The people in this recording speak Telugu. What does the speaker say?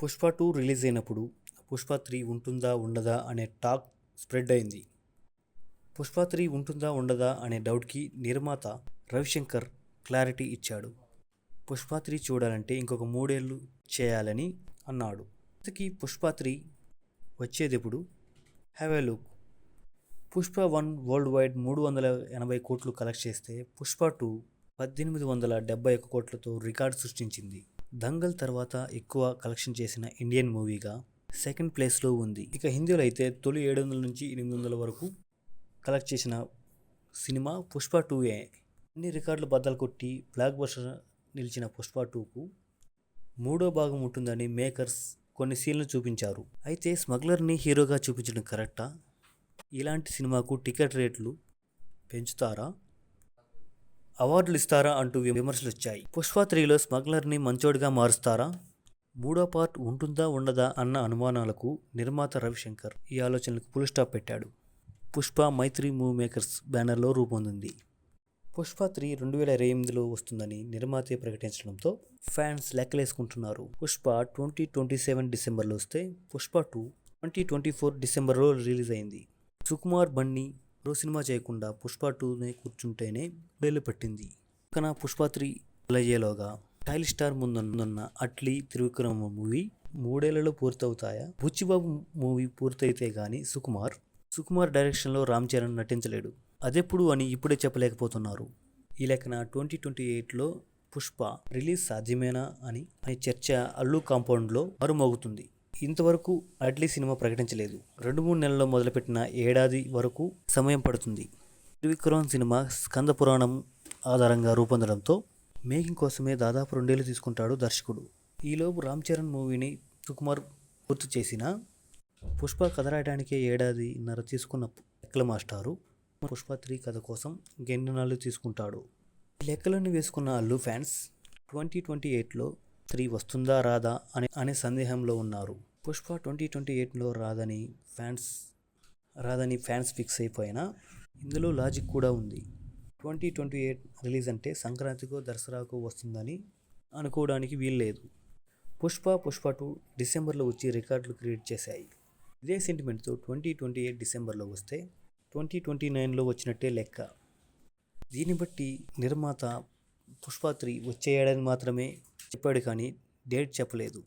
పుష్ప 2 రిలీజ్ అయినప్పుడు పుష్ప 3 ఉంటుందా ఉండదా అనే టాక్ స్ప్రెడ్ అయింది. పుష్ప 3 ఉంటుందా ఉండదా అనే డౌట్కి నిర్మాత రవిశంకర్ క్లారిటీ ఇచ్చాడు. పుష్ప 3 చూడాలంటే ఇంకొక 3 ఏళ్ళు చేయాలని అన్నాడు. ఇంతకీ పుష్ప 3 వచ్చేదెప్పుడు? Have a look. Pushpa 1 world wide 380 కోట్లు కలెక్ట్ చేస్తే పుష్ప 2 1871 కోట్లతో రికార్డు సృష్టించింది. దంగల్ తర్వాత ఎక్కువ కలెక్షన్ చేసిన ఇండియన్ మూవీగా సెకండ్ ప్లేస్లో ఉంది. ఇక హిందీలో అయితే తొలి 700 నుంచి 800 వరకు కలెక్ట్ చేసిన సినిమా పుష్ప 2ఏ. అన్ని రికార్డులు బద్దలు కొట్టి బ్లాక్ బస్టర్ నిలిచిన పుష్ప 2కు మూడో భాగం ఉంటుందని మేకర్స్ కొన్ని సీన్లు చూపించారు. అయితే స్మగ్లర్ని హీరోగా చూపించడం కరెక్టా? ఇలాంటి సినిమాకు టికెట్ రేట్లు పెంచుతారా, అవార్డులు ఇస్తారా అంటూ విమర్శలు వచ్చాయి. పుష్ప 3లో స్మగ్లర్ని మంచోడిగా మారుస్తారా? మూడో పార్ట్ ఉంటుందా ఉండదా అన్న అనుమానాలకు నిర్మాత రవిశంకర్ ఈ ఆలోచనలకు ఫుల్ స్టాప్ పెట్టాడు. పుష్ప మైత్రి మూవీ మేకర్స్ బ్యానర్లో రూపొందింది. పుష్ప 3 2028లో వస్తుందని నిర్మాతే ప్రకటించడంతో ఫ్యాన్స్ లెక్కలేసుకుంటున్నారు. పుష్ప 2027 డిసెంబర్లో వస్తే పుష్ప 2 2024 డిసెంబర్లో రిలీజ్ అయింది. సుకుమార్ బన్నీ మరో సినిమా చేయకుండా పుష్ప 2నే కూర్చుంటేనే 3 ఏళ్లు పట్టింది. పక్కన పుష్ప 3 అయ్యేలోగా స్టైల్ స్టార్ ముందున్న అట్లీ త్రివిక్రమ్ మూవీ 3 ఏళ్లలో పూర్తవుతాయా? బుచ్చిబాబు మూవీ పూర్తయితే గానీ సుకుమార్ డైరెక్షన్లో రామ్ చరణ్ నటించలేడు. అదెప్పుడు అని ఇప్పుడే చెప్పలేకపోతున్నారు. ఈ లెక్కన 2028లో పుష్ప రిలీజ్ సాధ్యమేనా అని చర్చ అల్లు కాంపౌండ్లో మరుమోగుతుంది. ఇంతవరకు అట్లీ సినిమా ప్రకటించలేదు. 2-3 నెలల్లో మొదలుపెట్టిన ఏడాది వరకు సమయం పడుతుంది. త్రివిక్రమ్ సినిమా స్కంద పురాణం ఆధారంగా రూపొందడంతో మేకింగ్ కోసమే దాదాపు 2 ఏళ్లు తీసుకుంటాడు దర్శకుడు. ఈలోపు రామ్ చరణ్ మూవీని సుకుమార్ పూర్తి చేసినా పుష్ప కథ రాయడానికే 1.5 ఏళ్లు తీసుకున్న లెక్కల మాస్టారు పుష్ప 3 కథ కోసం ఇంకెన్ని నెలలు తీసుకుంటాడు? ఈ లెక్కలన్నీ వేసుకున్న అల్లు ఫ్యాన్స్ 2028లో 3 వస్తుందా రాదా అనే సందేహంలో ఉన్నారు. పుష్ప 2028లో రాదని ఫ్యాన్స్ ఫిక్స్ అయిపోయినా ఇందులో లాజిక్ కూడా ఉంది. 2028 రిలీజ్ అంటే సంక్రాంతికో దసరాకో వస్తుందని అనుకోవడానికి వీల్లేదు. పుష్ప 2 డిసెంబర్లో వచ్చి రికార్డులు క్రియేట్ చేశాయి. ఇదే సెంటిమెంట్తో 2028 డిసెంబర్లో వస్తే 2029లో వచ్చినట్టే లెక్క. దీన్ని బట్టి నిర్మాత పుష్ప 3 వచ్చే ఏడాది మాత్రమే చెప్పాడు కానీ డేట్ చెప్పలేదు.